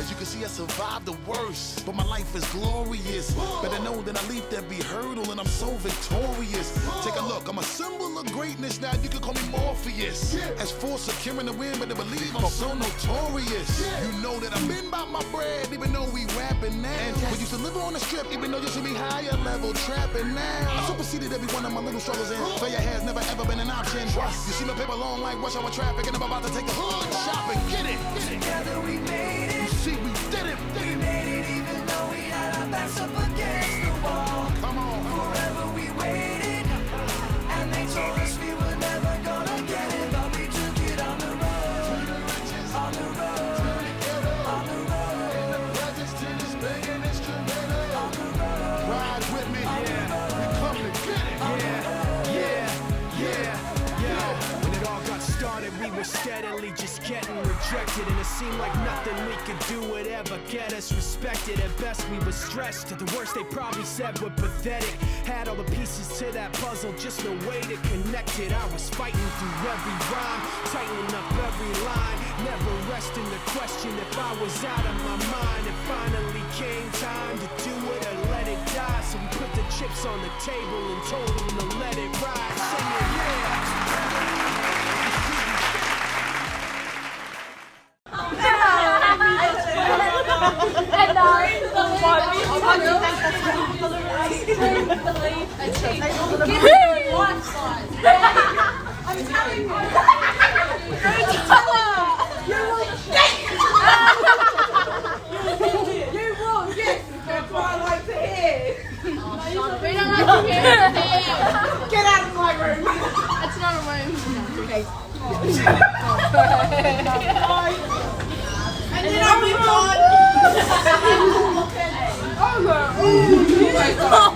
As you can see, I survived the worst, but my life is glorious. Better know that I leaped every hurdle and I'm so victorious. Take a look, I'm a symbol of greatness now, you can call me Morpheus. As for securing the win, but to believe I'm so notorious. You know that I've been about my bread, even though we rapping now. We used to live on the strip, even though you see me higher level trapping now. I superseded every one of my little struggles and failure has never ever been an option. You see my paper long like rush hour traffic and I'm about to take a hood shopping. Get it! Together we made it. You see, we did it! We made it even though we had our backs up against the wall. Come on! Forever we waited, and they told us we were never gonna get it, but we took it on the road. On the road. On the road. In the presence to this banging instrumental. On the road. Ride with me, we come to get it. When it all got started, we were steadily just getting rejected, and it seemed like nothing we could do would ever get us respected. At best we were stressed, at the worst they probably said we're pathetic. Had all the pieces to that puzzle, just no way to connect it. I was fighting through every rhyme, tightening up every line, never resting the question if I was out of my mind. It finally came time to do it or let it die, so we put the chips on the table and told them to let it ride. Sing it, yeah! Get out of my room. It's not a room. Okay. And then I'll be gone. Oh, my God.